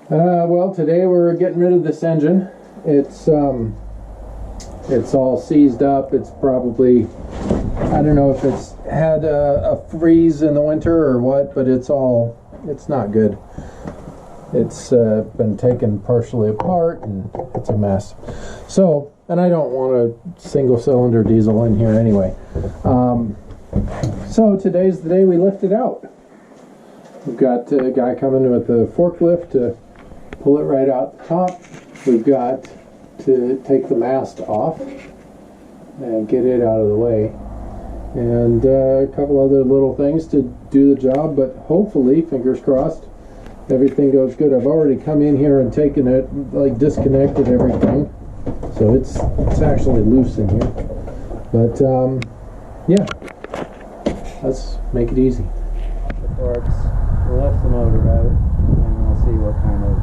Well, today we're getting rid of this engine. It's all seized up. It's probably, I don't know if it's had a freeze in the winter or what, but it's not good. It's been taken partially apart and it's a mess. So, and I don't want a single cylinder diesel in here anyway. So today's the day we lift it out. We've got a guy coming with a forklift to pull it right out the top. We've got to take the mast off and get it out of the way. And a couple other little things to do the job, but hopefully, fingers crossed, everything goes good. I've already come in here and taken it, like disconnected everything. So it's actually loose in here. But yeah, let's make it easy. The forks, we'll lift the motor out and we'll see what kind of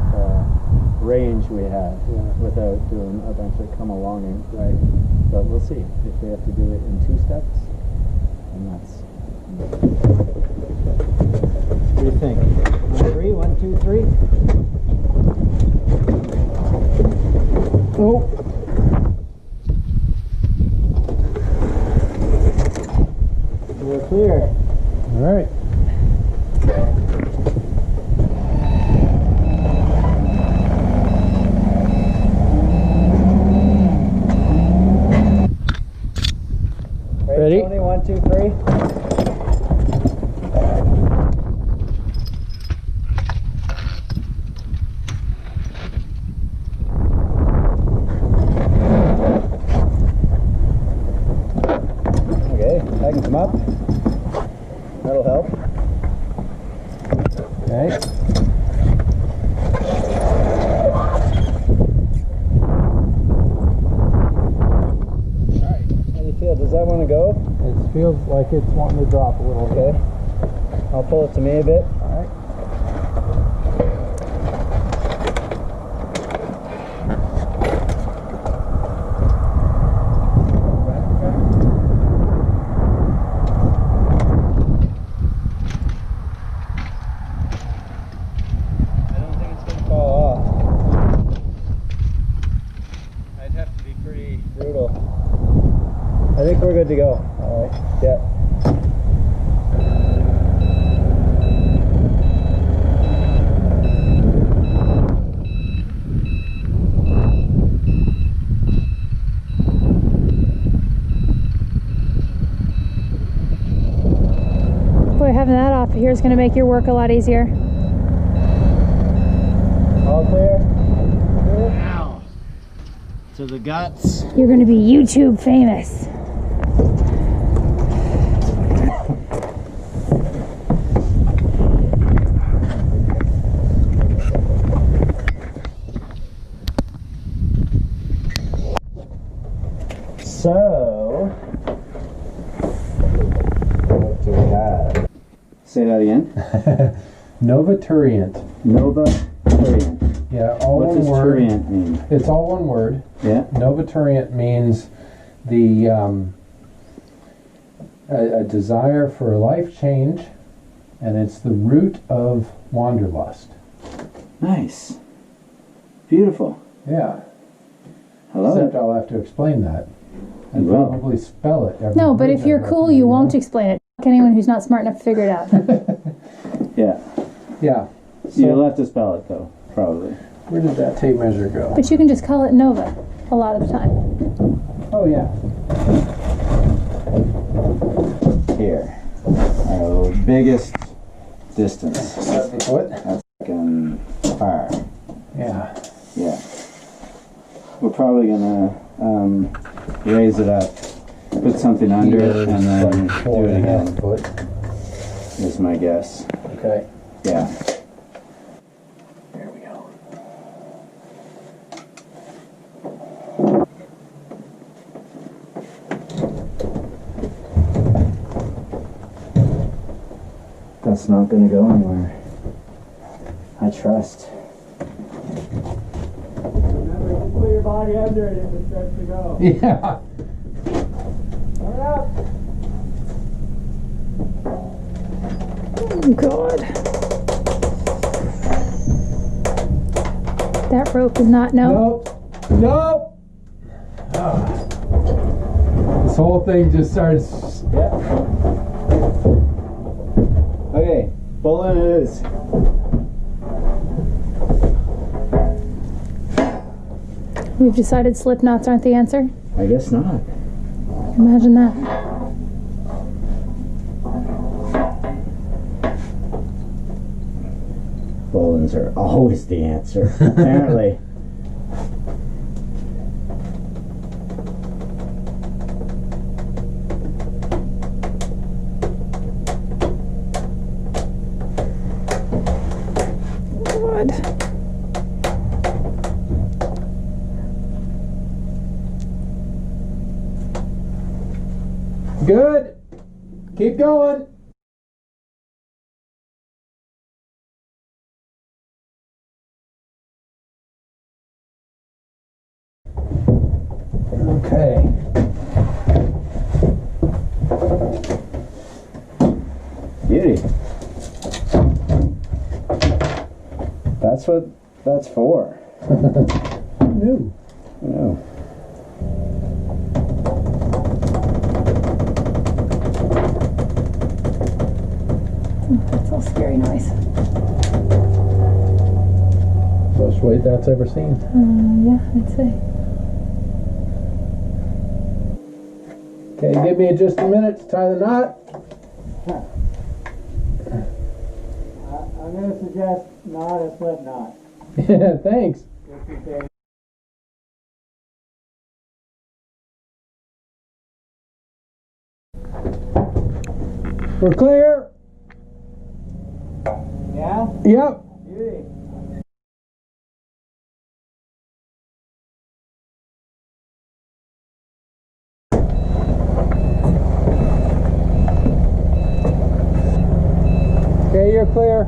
range we have without doing a bunch of come alonging, right? But we'll see if we have to do it in 2 steps, and that's. What do you think? 3, 1, 2, 3. Oh. We're clear. All right. Ready? Tony, 1, 2, 3. Okay, tighten them up. That'll help. Okay. Alright, how do you feel? Does that want to go? It feels like it's wanting to drop a little bit. Okay. I'll pull it to me a bit. All right. I don't think it's going to fall off. I'd have to be pretty brutal. I think we're good to go. All right. Yeah. Boy, having that off here is going to make your work a lot easier. All clear? Ow. To the guts. You're going to be YouTube famous. So, what do we have? Say that again. Nova Turient. Nova Turient. Yeah, all What one does word. Turient mean? It's all one word. Yeah. Nova Turient means the a desire for a life change, and it's the root of wanderlust. Nice. Beautiful. Yeah. I love Except it. I'll have to explain that. And You will. probably spell it. every No, but if reason you're I cool, recommend you that. won't explain it. Fuck anyone who's not smart enough to figure it out. Yeah. Yeah. You'll So have to spell it though, probably. where did that tape measure go? But you can just call it Nova a lot of the time. Oh yeah. Here. Our biggest distance. 7 foot. That's fucking far. Yeah. Yeah. We're probably gonna raise it up, put something under, Either and then like do 4.5 it again, foot. is my guess. Okay. Yeah. There we go. That's not gonna go anywhere. I trust. Remember, just put your body under it if it starts to go. Yeah. Hurry up! Oh, God. That rope is not, no. Nope. Nope. Ah. This whole thing just starts. Yeah. Okay, pull it is. We've decided slip knots aren't the answer. I guess not. Imagine that. Bowlines are always the answer, apparently. God. Good. Keep going. Okay. Beauty. That's what that's for. New. No. That's a scary noise. Most weight that's ever seen. Yeah, I'd say. Okay, give me just a minute to tie the knot. I'm going to suggest not a slip knot. Yeah, thanks. Just in case. We're clear. Yeah? Yep. Beauty. Okay, you're clear.